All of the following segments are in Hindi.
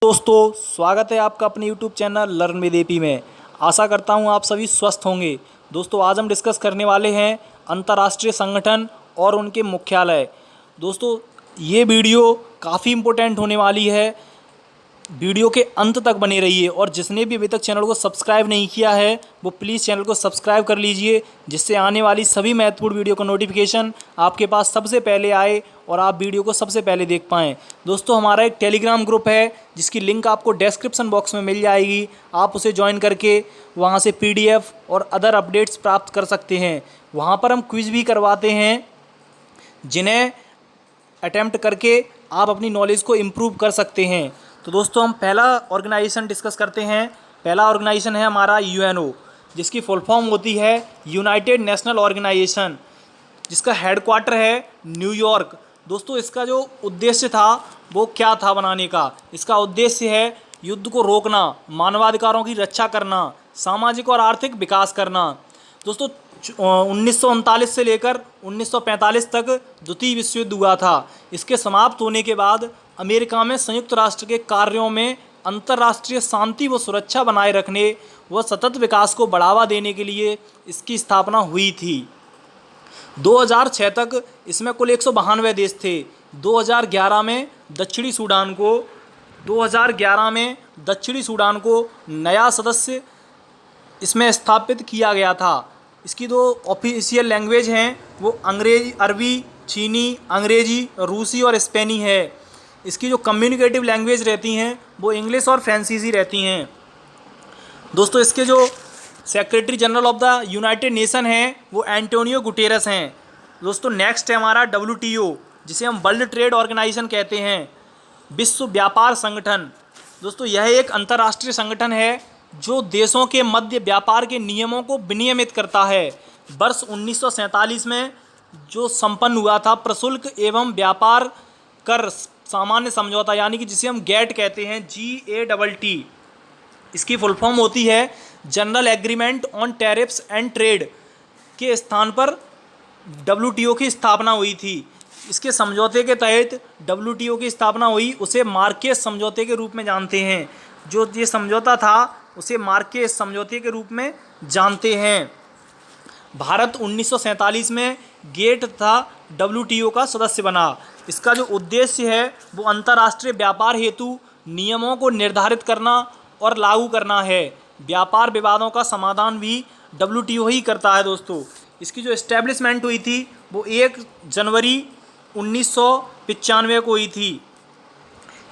दोस्तों, स्वागत है आपका अपने YouTube channel learn with AP में। आशा करता हूं आप सभी स्वस्थ होंगे। दोस्तों, आज हम डिस्कस करने वाले हैं अंतर्राष्ट्रीय संगठन और उनके मुख्यालय। दोस्तों, ये वीडियो काफ़ी इम्पोर्टेंट होने वाली है। वीडियो के अंत तक बने रहिए और जिसने भी अभी तक चैनल को सब्सक्राइब नहीं किया है वो प्लीज़ चैनल को सब्सक्राइब कर लीजिए, जिससे आने वाली सभी महत्वपूर्ण वीडियो का नोटिफिकेशन आपके पास सबसे पहले आए और आप वीडियो को सबसे पहले देख पाएँ। दोस्तों, हमारा एक टेलीग्राम ग्रुप है जिसकी लिंक आपको डिस्क्रिप्शन बॉक्स में मिल जाएगी। आप उसे ज्वाइन करके वहाँ से PDF और अदर अपडेट्स प्राप्त कर सकते हैं। वहाँ पर हम क्विज़ भी करवाते हैं जिन्हें अटेम्प्ट करके आप अपनी नॉलेज को इम्प्रूव कर सकते हैं। तो दोस्तों, हम पहला ऑर्गेनाइजेशन डिस्कस करते हैं। पहला ऑर्गेनाइजेशन है हमारा UNO, जिसकी फुल फॉर्म होती है यूनाइटेड नेशनल ऑर्गेनाइजेशन, जिसका हेडक्वार्टर है न्यूयॉर्क। दोस्तों, इसका जो उद्देश्य था वो क्या था बनाने का? इसका उद्देश्य है युद्ध को रोकना, मानवाधिकारों की रक्षा करना, सामाजिक और आर्थिक विकास करना। दोस्तों, 1939 से लेकर 1945 तक द्वितीय विश्व युद्ध हुआ था। इसके समाप्त होने के बाद अमेरिका में संयुक्त राष्ट्र के कार्यों में अंतर्राष्ट्रीय शांति व सुरक्षा बनाए रखने व सतत विकास को बढ़ावा देने के लिए इसकी स्थापना हुई थी। 2006 तक इसमें कुल 192 देश थे। 2011 में दक्षिणी सूडान को नया सदस्य इसमें स्थापित किया गया था। इसकी दो ऑफिशियल लैंग्वेज हैं वो अरबी, चीनी, अंग्रेजी, रूसी और स्पेनी है। इसकी जो कम्युनिकेटिव लैंग्वेज रहती हैं वो इंग्लिश और फ्रांसीसी रहती हैं। दोस्तों, इसके जो secretary general of the United nation हैं वो एंटोनियो गुटेरस हैं। दोस्तों, नेक्स्ट है हमारा WTO, जिसे हम वर्ल्ड ट्रेड ऑर्गेनाइजेशन कहते हैं, विश्व व्यापार संगठन। दोस्तों, यह एक अंतर्राष्ट्रीय संगठन है जो देशों के मध्य व्यापार के नियमों को विनियमित करता है। वर्ष 1947 में जो संपन्न हुआ था प्रशुल्क एवं व्यापार कर सामान्य समझौता, यानी कि जिसे हम GATT कहते हैं, GATT। इसकी फुल फॉर्म होती है general agreement on tariffs and trade. के स्थान पर WTO की स्थापना हुई थी। इसके समझौते के तहत WTO की स्थापना हुई, उसे मार्केस समझौते के रूप में जानते हैं। जो ये समझौता था उसे मार्केस समझौते के रूप में जानते हैं। भारत 1947 में GATT तथा WTO का सदस्य बना। इसका जो उद्देश्य है वो अंतर्राष्ट्रीय व्यापार हेतु नियमों को निर्धारित करना और लागू करना है। व्यापार विवादों का समाधान भी WTO ही करता है। दोस्तों, इसकी जो इस्टेब्लिशमेंट हुई थी वो 1 जनवरी 1995 को हुई थी।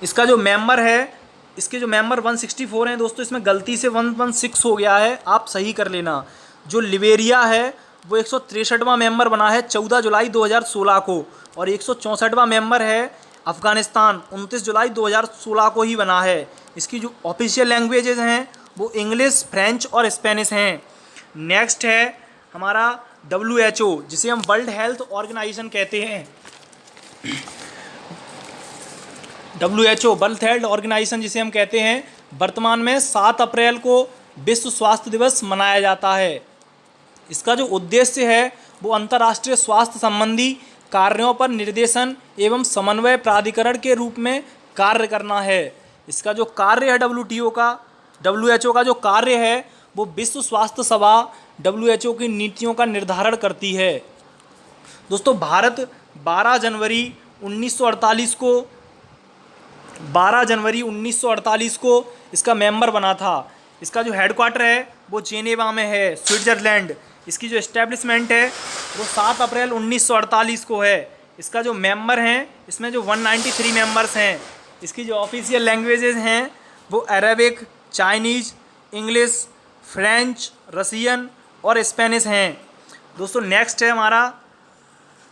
इसका जो मेंबर है, इसके जो मेंबर 164 हैं। दोस्तों, इसमें गलती से 116 हो गया है, आप सही कर लेना। जो लिबेरिया है वो 163वां मेंबर बना है 14 जुलाई 2016 को, और 164वां मेंबर है अफ़गानिस्तान, 29 जुलाई 2016 को ही बना है। इसकी जो ऑफिशियल लैंग्वेजेस हैं वो इंग्लिश, फ्रेंच और स्पेनिश हैं। नेक्स्ट है हमारा WHO, जिसे हम वर्ल्ड हेल्थ ऑर्गेनाइजेशन कहते हैं। WHO वर्ल्ड हेल्थ ऑर्गेनाइजेशन जिसे हम कहते हैं, वर्तमान में 7 अप्रैल को विश्व स्वास्थ्य दिवस मनाया जाता है। इसका जो उद्देश्य है वो अंतर्राष्ट्रीय स्वास्थ्य संबंधी कार्यों पर निर्देशन एवं समन्वय प्राधिकरण के रूप में कार्य करना है। इसका जो कार्य है WHO का जो कार्य है वो विश्व स्वास्थ्य सभा WHO की नीतियों का निर्धारण करती है। दोस्तों, भारत 12 जनवरी 1948 को इसका मेंबर बना था। इसका जो हेडक्वार्टर है वो जेनेवा में है, स्विट्ज़रलैंड। इसकी जो इस्टेब्लिशमेंट है वो 7 अप्रैल 1948 को है। इसका जो मेंबर हैं, इसमें जो 193 मेंबर्स हैं। इसकी जो ऑफिशियल लैंग्वेजेस हैं वो Arabic, Chinese, English, French, Russian और स्पेनिश हैं। दोस्तों, नेक्स्ट है हमारा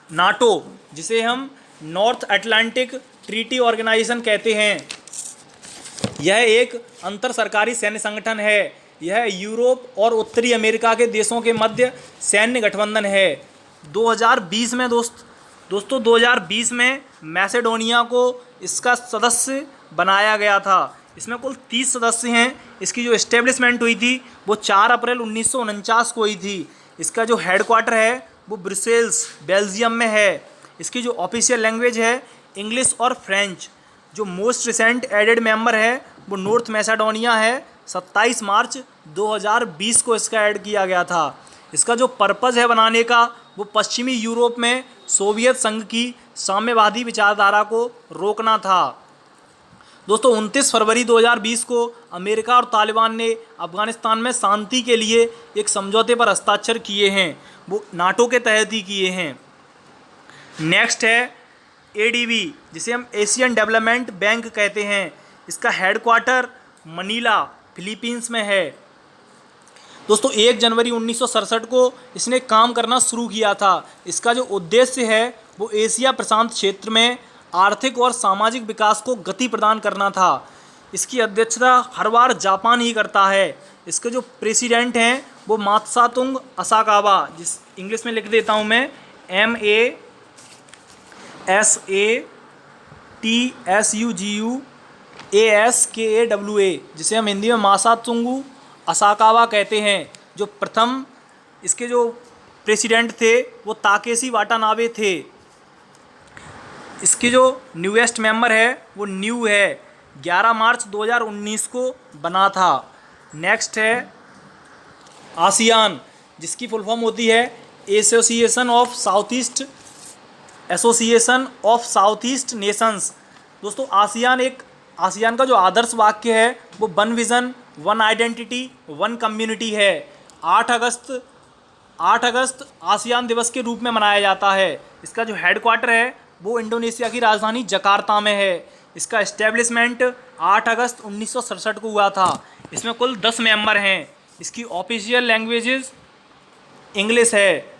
NATO, जिसे हम नॉर्थ अटलांटिक ट्रीटी ऑर्गेनाइजेशन कहते हैं। यह एक अंतर सरकारी सैन्य संगठन है। यह यूरोप और उत्तरी अमेरिका के देशों के मध्य सैन्य गठबंधन है। 2020 में दोस्तों 2020 में मैसेडोनिया को इसका सदस्य बनाया गया था। इसमें कुल 30 सदस्य हैं। इसकी जो इस्टेब्लिशमेंट हुई थी वो 4 अप्रैल 1949 को हुई थी। इसका जो हेडक्वार्टर है वो ब्रुसेल्स, बेल्जियम में है। इसकी जो ऑफिशियल लैंग्वेज है इंग्लिश और फ्रेंच। जो मोस्ट रिसेंट एडेड मेंबर है वो नॉर्थ मैसेडोनिया है। 27 मार्च 2020 को इसका ऐड किया गया था। इसका जो पर्पज़ है बनाने का वो पश्चिमी यूरोप में सोवियत संघ की साम्यवादी विचारधारा को रोकना था। दोस्तों 29 फरवरी 2020 को अमेरिका और तालिबान ने अफ़गानिस्तान में शांति के लिए एक समझौते पर हस्ताक्षर किए हैं, वो नाटो के तहत ही किए हैं। नेक्स्ट है एडीबी, जिसे हम एशियन डेवलपमेंट बैंक कहते हैं। इसका हेडक्वार्टर मनीला फिलीपींस में है। दोस्तों 1 जनवरी 1967 को इसने काम करना शुरू किया था। इसका जो उद्देश्य है वो एशिया प्रशांत क्षेत्र में आर्थिक और सामाजिक विकास को गति प्रदान करना था। इसकी अध्यक्षता हर बार जापान ही करता है। इसके जो प्रेसिडेंट हैं वो मात्सातुंग असाकावा, जिस इंग्लिश में लिख देता हूँ मैं MASATSUGUASKAWA, जिसे हम हिंदी में मासातुंगु असाकावा कहते हैं। जो प्रथम इसके जो प्रेसिडेंट थे वो ताकेशी वाटानाबे थे। इसकी जो न्यूएस्ट मेंबर है वो न्यू है, 11 मार्च 2019 को बना था। नेक्स्ट है आसियान, जिसकी फुल फॉर्म होती है association of south east Nations. दोस्तों आसियान का जो आदर्श वाक्य है वो one vision, one identity, one community है। 8 अगस्त आसियान दिवस के रूप में मनाया जाता है। इसका जो हेडक्वार्टर है वो इंडोनेशिया की राजधानी जकार्ता में है। इसका इस्टेब्लिशमेंट 8 अगस्त 1967 को हुआ था। इसमें कुल 10 मेंबर हैं। इसकी ऑफिशियल लैंग्वेजेस इंग्लिश है,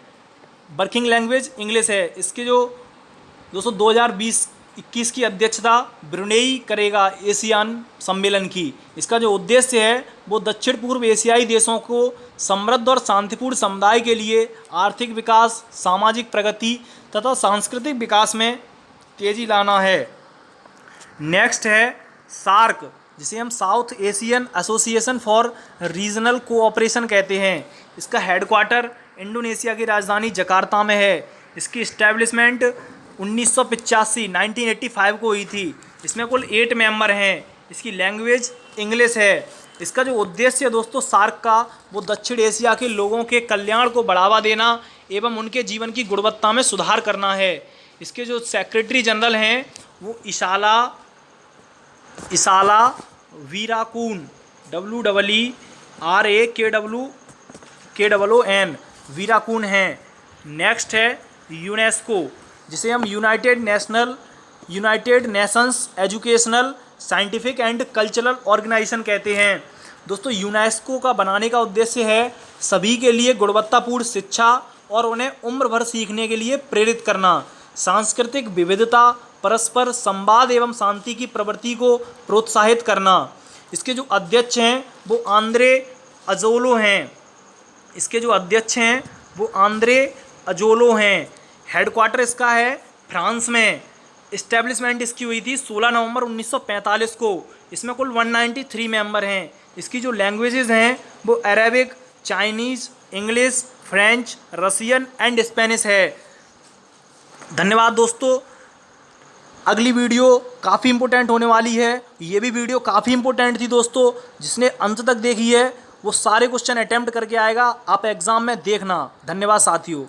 वर्किंग लैंग्वेज इंग्लिश है। इसके जो दोस्तों 2020-21 की अध्यक्षता ब्रुनेई करेगा एशियान सम्मेलन की। इसका जो उद्देश्य है वो दक्षिण पूर्व एशियाई देशों को समृद्ध और शांतिपूर्ण समुदाय के लिए आर्थिक विकास, सामाजिक प्रगति तथा सांस्कृतिक विकास में तेजी लाना है। नेक्स्ट है सार्क, जिसे हम south Asian association for regional cooperation कहते हैं। इसका हेडक्वार्टर इंडोनेशिया की राजधानी जकार्ता में है। इसकी इस्टेब्लिशमेंट 1985 को हुई थी। इसमें कुल 8 मेंबर हैं। इसकी लैंग्वेज इंग्लिश है। इसका जो उद्देश्य है दोस्तों सार्क का वो दक्षिण एशिया के लोगों के कल्याण को बढ़ावा देना एवं उनके जीवन की गुणवत्ता में सुधार करना है। इसके जो सेक्रेटरी जनरल हैं वो इसाला वीराकून, WEERAKWON वीराकून हैं। नेक्स्ट है यूनेस्को, जिसे हम United Nations educational, scientific and cultural organization कहते हैं। दोस्तों यूनेस्को का बनाने का उद्देश्य है सभी के लिए गुणवत्तापूर्ण शिक्षा और उन्हें उम्र भर सीखने के लिए प्रेरित करना, सांस्कृतिक विविधता, परस्पर संवाद एवं शांति की प्रवृत्ति को प्रोत्साहित करना। इसके जो अध्यक्ष हैं वो आंद्रे अजोलो हैं। हेडक्वार्टर इसका है फ्रांस में। इस्टेब्लिशमेंट इसकी हुई थी 16 नवंबर 1945 को। इसमें कुल 193 मेंबर हैं। इसकी जो लैंग्वेजेस हैं वो Arabic, Chinese, English, French, Russian and Spanish है। धन्यवाद दोस्तों। अगली वीडियो काफ़ी इंपॉर्टेंट होने वाली है। ये भी वीडियो काफ़ी इंपॉर्टेंट थी दोस्तों। जिसने अंत तक देखी है वो सारे क्वेश्चन अटेम्प्ट करके आएगा। आप एग्ज़ाम में देखना। धन्यवाद साथियों।